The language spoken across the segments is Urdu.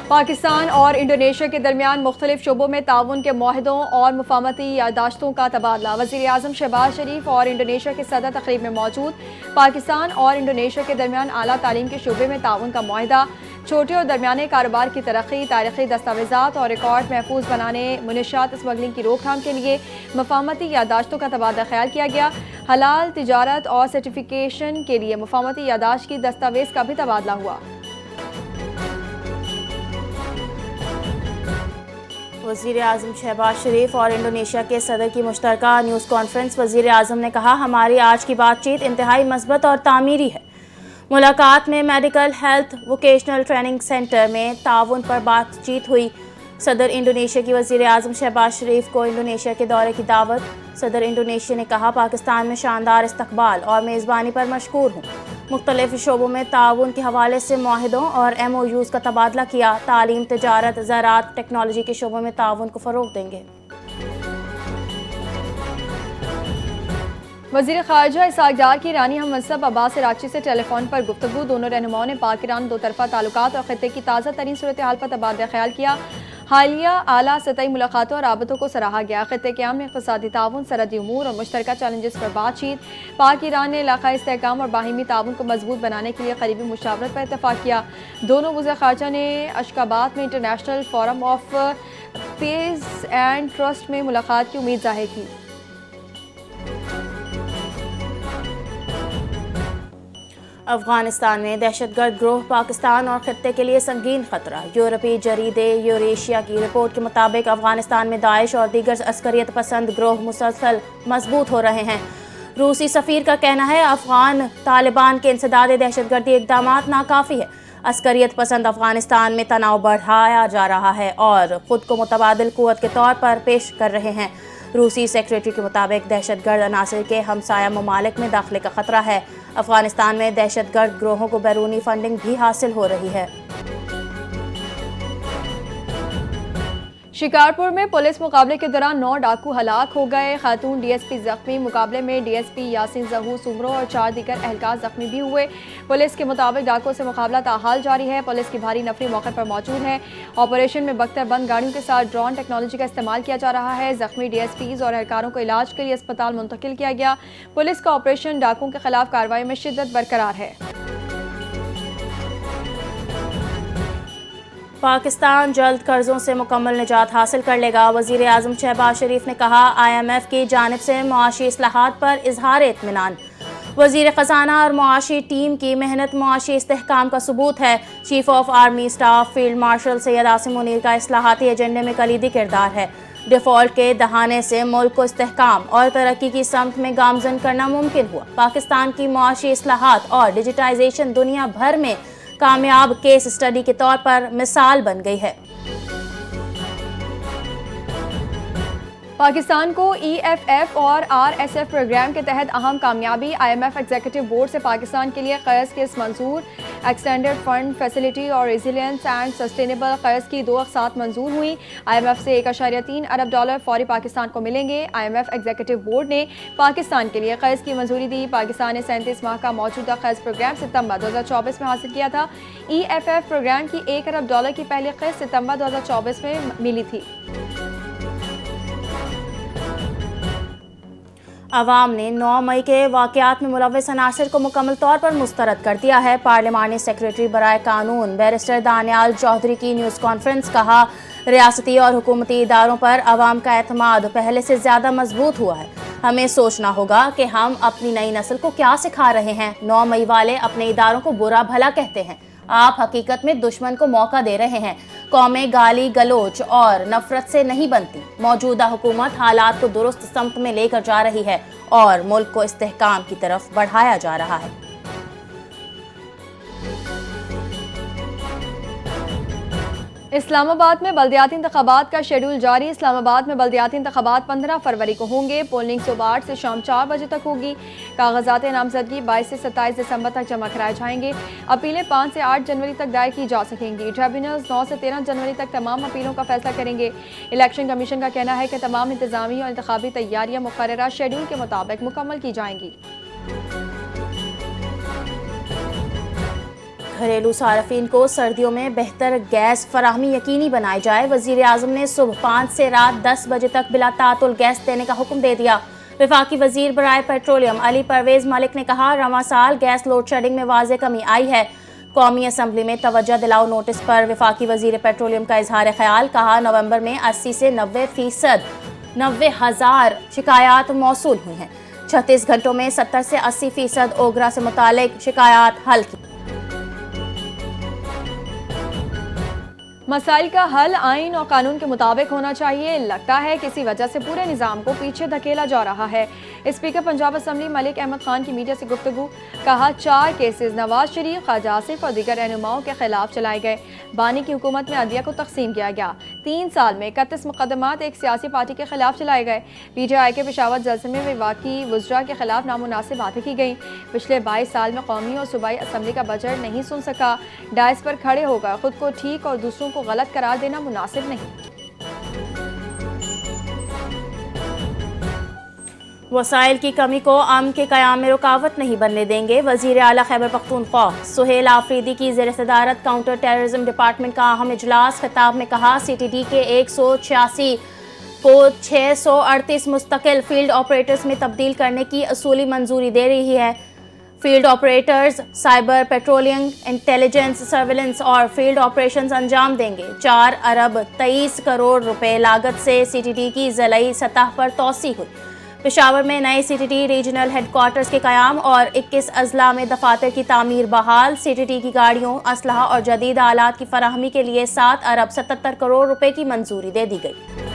پاکستان اور انڈونیشیا کے درمیان مختلف شعبوں میں تعاون کے معاہدوں اور مفاہمتی یادداشتوں کا تبادلہ۔ وزیر اعظم شہباز شریف اور انڈونیشیا کے صدر تقریب میں موجود۔ پاکستان اور انڈونیشیا کے درمیان اعلیٰ تعلیم کے شعبے میں تعاون کا معاہدہ، چھوٹے اور درمیانے کاروبار کی ترقی، تاریخی دستاویزات اور ریکارڈ محفوظ بنانے، منشیات اسمگلنگ کی روک تھام کے لیے مفاہمتی یادداشتوں کا تبادلہ خیال کیا گیا۔ حلال تجارت اور سرٹیفیکیشن کے لیے مفاہمتی یادداشت کی دستاویز کا بھی تبادلہ ہوا۔ وزیر اعظم شہباز شریف اور انڈونیشیا کے صدر کی مشترکہ نیوز کانفرنس۔ وزیر اعظم نے کہا، ہماری آج کی بات چیت انتہائی مثبت اور تعمیری ہے۔ ملاقات میں medical health vocational training centre میں تعاون پر بات چیت ہوئی۔ صدر انڈونیشیا کی وزیر اعظم شہباز شریف کو انڈونیشیا کے دورے کی دعوت۔ صدر انڈونیشیا نے کہا، پاکستان میں شاندار استقبال اور میزبانی پر مشکور ہوں۔ مختلف شعبوں میں تعاون کے حوالے سے معاہدوں اور MOUs کا تبادلہ کیا۔ تعلیم، تجارت، زراعت، ٹیکنالوجی کے شعبوں میں تعاون کو فروغ دیں گے۔ وزیر خارجہ اسحاق ڈار کی ایرانی ہم منصب عباس عراقچی سے ٹیلی فون پر گفتگو۔ دونوں رہنماؤں نے پاک ایران دو طرفہ تعلقات اور خطے کی تازہ ترین صورتحال پر تبادلہ خیال کیا۔ حالیہ اعلیٰ سطحی ملاقاتوں اور رابطوں کو سراہا گیا۔ خطے کے امن، اقتصادی تعاون، سرحدی امور اور مشترکہ چیلنجز پر بات چیت۔ پاک ایران نے علاقائی استحکام اور باہمی تعاون کو مضبوط بنانے کے لیے قریبی مشاورت پر اتفاق کیا۔ دونوں وزراء خارجہ نے اشخاباد میں international forum of peace and trust میں ملاقات کی امید ظاہر کی۔ افغانستان میں دہشت گرد گروہ پاکستان اور خطے کے لیے سنگین خطرہ۔ یورپی جریدے یوریشیا کی رپورٹ کے مطابق افغانستان میں داعش اور دیگر عسکریت پسند گروہ مسلسل مضبوط ہو رہے ہیں۔ روسی سفیر کا کہنا ہے، افغان طالبان کے انسداد دہشت گردی اقدامات ناکافی ہے۔ عسکریت پسند افغانستان میں تناؤ بڑھایا جا رہا ہے اور خود کو متبادل قوت کے طور پر پیش کر رہے ہیں۔ روسی سیکریٹری کے مطابق دہشت گرد عناصر کے ہمسایہ ممالک میں داخلے کا خطرہ ہے۔ افغانستان میں دہشت گرد گروہوں کو بیرونی فنڈنگ بھی حاصل ہو رہی ہے۔ شکارپور میں پولیس مقابلے کے دوران 9 ڈاکو ہلاک ہو گئے۔ خاتون DSP زخمی۔ مقابلے میں DSP یاسین زہور سمرو اور 4 دیگر اہلکار زخمی بھی ہوئے۔ پولیس کے مطابق ڈاکو سے مقابلہ تاحال جاری ہے۔ پولیس کی بھاری نفری موقع پر موجود ہے۔ آپریشن میں بختر بند گاڑیوں کے ساتھ ڈرون ٹیکنالوجی کا استعمال کیا جا رہا ہے۔ زخمی DSPs اور اہلکاروں کو علاج کے لیے اسپتال منتقل کیا گیا۔ پولیس کا آپریشن ڈاکوؤں کے خلاف کارروائی میں شدت برقرار ہے۔ پاکستان جلد قرضوں سے مکمل نجات حاصل کر لے گا۔ وزیر اعظم شہباز شریف نے کہا، IMF کی جانب سے معاشی اصلاحات پر اظہار اطمینان۔ وزیر خزانہ اور معاشی ٹیم کی محنت معاشی استحکام کا ثبوت ہے۔ Chief of army staff field marshal Syed Asim Munir کا اصلاحاتی ایجنڈے میں کلیدی کردار ہے۔ ڈیفالٹ کے دہانے سے ملک کو استحکام اور ترقی کی سمت میں گامزن کرنا ممکن ہوا۔ پاکستان کی معاشی اصلاحات اور ڈیجیٹائزیشن دنیا بھر میں کامیاب کیس اسٹڈی کے طور پر مثال بن گئی ہے۔ پاکستان کو EFF اور RSF پروگرام کے تحت اہم کامیابی۔ IMF ایگزیکٹو بورڈ سے پاکستان کے لیے قرض کس منظور۔ ایکسٹینڈڈ فنڈ فیسلٹی اور ریزیلینس اینڈ سسٹینیبل قرض کی 2 اقساط منظور ہوئیں۔ IMF سے $1.3 ارب فوری پاکستان کو ملیں گے۔ IMF ایگزیکٹو بورڈ نے پاکستان کے لیے قرض کی منظوری دی۔ پاکستان نے 37 ماہ کا موجودہ قرض پروگرام ستمبر 2024 میں حاصل کیا تھا۔ EFF پروگرام کی $1 ارب کی پہلی قسط ستمبر 2024 میں ملی تھی۔ عوام نے 9 مئی کے واقعات میں ملوث عناصر کو مکمل طور پر مسترد کر دیا ہے۔ پارلیمانی سیکریٹری برائے قانون بیرسٹر دانیال چودھری کی نیوز کانفرنس۔ کہا، ریاستی اور حکومتی اداروں پر عوام کا اعتماد پہلے سے زیادہ مضبوط ہوا ہے۔ ہمیں سوچنا ہوگا کہ ہم اپنی نئی نسل کو کیا سکھا رہے ہیں۔ 9 مئی والے اپنے اداروں کو برا بھلا کہتے ہیں، آپ حقیقت میں دشمن کو موقع دے رہے ہیں۔ قومیں گالی گلوچ اور نفرت سے نہیں بنتی۔ موجودہ حکومت حالات کو درست سمت میں لے کر جا رہی ہے اور ملک کو استحکام کی طرف بڑھایا جا رہا ہے۔ اسلام آباد میں بلدیاتی انتخابات کا شیڈول جاری۔ اسلام آباد میں بلدیاتی انتخابات 15 فروری کو ہوں گے۔ پولنگ صبح 8 سے شام 4 بجے تک ہوگی۔ کاغذات نامزدگی 22 سے 27 دسمبر تک جمع کرائے جائیں گے۔ اپیلیں 5 سے 8 جنوری تک دائر کی جا سکیں گی۔ ٹریبیونلز 9 سے 13 جنوری تک تمام اپیلوں کا فیصلہ کریں گے۔ الیکشن کمیشن کا کہنا ہے کہ تمام انتظامی اور انتخابی تیاریاں مقررہ شیڈول کے مطابق مکمل کی جائیں گی۔ گھریلو صارفین کو سردیوں میں بہتر گیس فراہمی یقینی بنائی جائے، وزیر اعظم نے صبح 5 سے رات 10 بجے تک بلا تعطل گیس دینے کا حکم دے دیا۔ وفاقی وزیر برائے پیٹرولیم علی پرویز ملک نے کہا رواں سال گیس لوڈ شیڈنگ میں واضح کمی آئی ہے۔ قومی اسمبلی میں توجہ دلاؤ نوٹس پر وفاقی وزیر پیٹرولیم کا اظہار خیال، کہا نومبر میں 80 سے 90,000 شکایات موصول ہوئی ہیں، 36 گھنٹوں میں 70 سے 80% اوگرا سے متعلق شکایات حل کی۔ مسائل کا حل آئین اور قانون کے مطابق ہونا چاہیے، لگتا ہے کسی وجہ سے پورے نظام کو پیچھے دھکیلا جا رہا ہے۔ اسپیکر پنجاب اسمبلی ملک احمد خان کی میڈیا سے گفتگو، کہا 4 کیسز نواز شریف، خواجہ آصف اور دیگر رہنماؤں کے خلاف چلائے گئے۔ بانی کی حکومت میں عدلیہ کو تقسیم کیا گیا۔ 3 سال میں 31 مقدمات ایک سیاسی پارٹی کے خلاف چلائے گئے۔ پی ٹی آئی کے پشاور جلسے میں وفاقی وزراء کے خلاف نامناسب باتیں کی گئیں۔ پچھلے 22 سال میں قومی اور صوبائی اسمبلی کا بجٹ نہیں سن سکا، ڈائس پر کھڑے ہو کر خود کو ٹھیک اور دوسروں کو غلط قرار دینا مناسب نہیں۔ وسائل کی کمی کو امن کے قیام میں رکاوٹ نہیں بننے دیں گے، وزیر اعلیٰ خیبر پختونخوا سہیل آفریدی کی زیر صدارت کاؤنٹر ٹیررزم ڈپارٹمنٹ کا اہم اجلاس، خطاب میں کہا سی ٹی ڈی کے 186 کو 638 مستقل فیلڈ آپریٹرز میں تبدیل کرنے کی اصولی منظوری دے رہی ہے۔ Field operators cyber patrolling, intelligence, surveillance اور فیلڈ آپریشنز انجام دیں گے۔ 4 ارب 23 کروڑ روپے لاگت سے سی ٹی ڈی کی ضلعی سطح پر توسیع ہوئی۔ پشاور میں نئے C T D regional headquarters کے قیام اور 21 اضلاع میں دفاتر کی تعمیر بحال۔ سی ٹی ڈی کی گاڑیوں، اسلحہ اور جدید آلات کی فراہمی کے لیے 7 ارب 77 کروڑ روپے کی منظوری دے دی گئی۔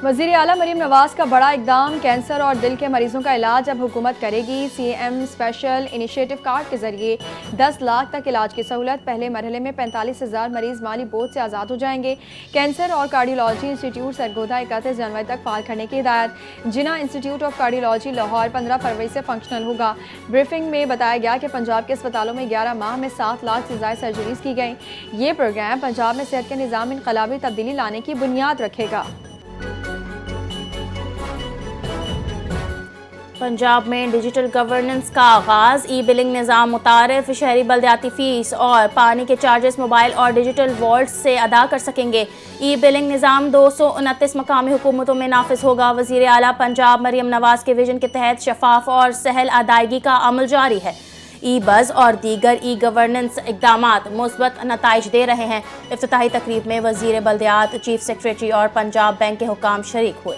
وزیر اعلیٰ مریم نواز کا بڑا اقدام، کینسر اور دل کے مریضوں کا علاج اب حکومت کرے گی۔ C M special initiative card کے ذریعے 10 لاکھ تک علاج کی سہولت، پہلے مرحلے میں 45,000 مریض مالی بوجھ سے آزاد ہو جائیں گے۔ کینسر اور کارڈیولوجی انسٹیٹیوٹ سرگودا 31 جنوری تک فعال کرنے کی ہدایت۔ جناح انسٹیٹیوٹ آف کارڈیولوجی لاہور 15 فروری سے فنکشنل ہوگا۔ بریفنگ میں بتایا گیا کہ پنجاب کے اسپتالوں میں 11 ماہ میں 7 لاکھ سے زائد سرجریز کی گئیں۔ یہ پروگرام پنجاب میں صحت کے نظام میں انقلابی تبدیلی لانے کی بنیاد رکھے گا۔ پنجاب میں ڈیجیٹل گورننس کا آغاز، ای بلنگ نظام متعارف، شہری بلدیاتی فیس اور پانی کے چارجز موبائل اور ڈیجیٹل والٹ سے ادا کر سکیں گے۔ ای بلنگ نظام 229 مقامی حکومتوں میں نافذ ہوگا۔ وزیر اعلیٰ پنجاب مریم نواز کے ویژن کے تحت شفاف اور سہل ادائیگی کا عمل جاری ہے۔ ای بز اور دیگر ای گورننس اقدامات مثبت نتائج دے رہے ہیں۔ افتتاحی تقریب میں وزیر بلدیات، چیف سیکریٹری اور پنجاب بینک کے حکام شریک ہوئے۔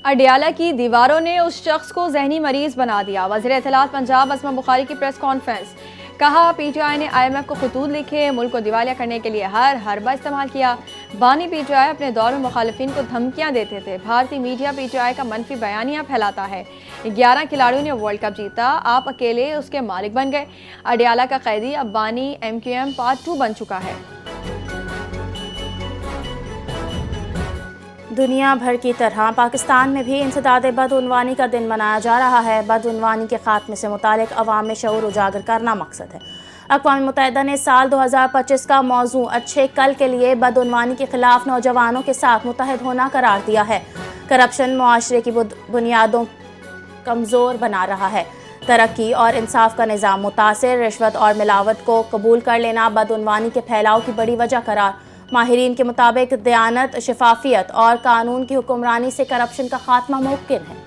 اڈیالہ کی دیواروں نے اس شخص کو ذہنی مریض بنا دیا، وزیر اطلاعات پنجاب اسما بخاری کی پریس کانفرنس، کہا پی ٹی آئی نے آئی ایم ایف کو خطوط لکھے، ملک کو دیوالیہ کرنے کے لیے ہر حربہ استعمال کیا۔ بانی پی ٹی آئی اپنے دور میں مخالفین کو دھمکیاں دیتے تھے، بھارتی میڈیا پی ٹی آئی کا منفی بیانیہ پھیلاتا ہے۔ 11 کھلاڑیوں نے ورلڈ کپ جیتا، آپ اکیلے اس کے مالک بن گئے۔ اڈیالہ کا قیدی اب بانی ایم کیو ایم پارٹ 2 بن چکا ہے۔ دنیا بھر کی طرح پاکستان میں بھی انسداد بدعنوانی کا دن منایا جا رہا ہے۔ بدعنوانی کے خاتمے سے متعلق عوام میں شعور اجاگر کرنا مقصد ہے۔ اقوام متحدہ نے سال 2025 کا موضوع اچھے کل کے لیے بدعنوانی کے خلاف نوجوانوں کے ساتھ متحد ہونا قرار دیا ہے۔ کرپشن معاشرے کی بنیادوں کمزور بنا رہا ہے۔ ترقی اور انصاف کا نظام متاثر، رشوت اور ملاوٹ کو قبول کر لینا بدعنوانی کے پھیلاؤ کی بڑی وجہ قرار۔ ماہرین کے مطابق دیانت، شفافیت اور قانون کی حکمرانی سے کرپشن کا خاتمہ ممکن ہے۔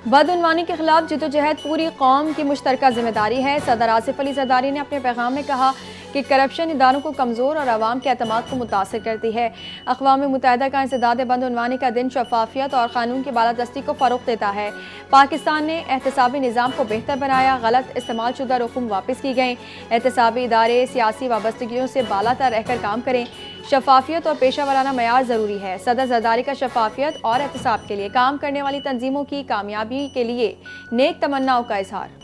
بدعنوانی کے خلاف جدوجہد پوری قوم کی مشترکہ ذمہ داری ہے۔ صدر آصف علی زرداری نے اپنے پیغام میں کہا کہ کرپشن اداروں کو کمزور اور عوام کے اعتماد کو متاثر کرتی ہے۔ اقوام متحدہ کا انسداد بدعنوانی کا دن شفافیت اور قانون کی بالادستی کو فروغ دیتا ہے۔ پاکستان نے احتسابی نظام کو بہتر بنایا، غلط استعمال شدہ رقوم واپس کی گئیں۔ احتسابی ادارے سیاسی وابستگیوں سے بالاتر رہ کر کام کریں۔ شفافیت اور پیشہ ورانہ معیار ضروری ہے۔ صدر زرداری کا شفافیت اور احتساب کے لیے کام کرنے والی تنظیموں کی کامیابی کے لیے نیک تمناؤں کا اظہار۔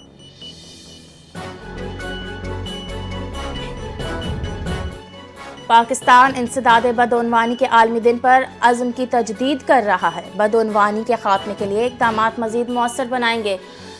پاکستان انسداد بدعنوانی کے عالمی دن پر عزم کی تجدید کر رہا ہے۔ بدعنوانی کے خاتمے کے لیے اقدامات مزید مؤثر بنائیں گے۔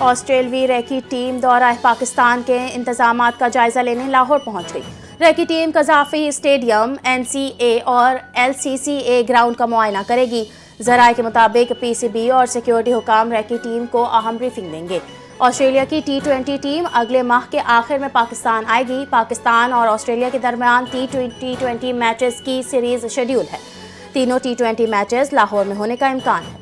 آسٹریلوی ریکی ٹیم دورہ پاکستان کے انتظامات کا جائزہ لینے لاہور پہنچ گئی۔ ریکی ٹیم قذافی اسٹیڈیم، NCA اور LCCA گراؤنڈ کا معائنہ کرے گی۔ ذرائع کے مطابق PCB اور سیکیورٹی حکام ریکی ٹیم کو اہم بریفنگ دیں گے۔ آسٹریلیا کی T20 ٹیم اگلے ماہ کے آخر میں پاکستان آئے گی۔ پاکستان اور آسٹریلیا کے درمیان T20 میچز کی سیریز شیڈیول ہے۔ تینوں T20 میچز لاہور میں ہونے کا امکان ہے۔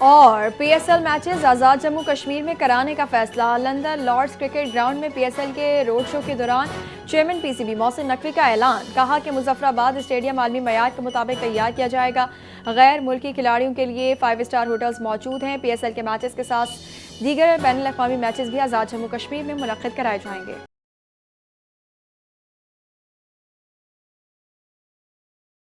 اور PSL میچز آزاد جموں کشمیر میں کرانے کا فیصلہ۔ لندن لارڈز کرکٹ گراؤنڈ میں PSL کے روڈ شو کے دوران چیئرمین PCB محسن نقوی کا اعلان، کہا کہ مظفر آباد اسٹیڈیم عالمی معیار کے مطابق تیار کیا جائے گا۔ غیر ملکی کھلاڑیوں کے لیے 5 اسٹار ہوٹلز موجود ہیں۔ PSL کے میچز کے ساتھ دیگر بین الاقوامی میچز بھی آزاد جموں کشمیر میں منعقد کرائے جائیں گے۔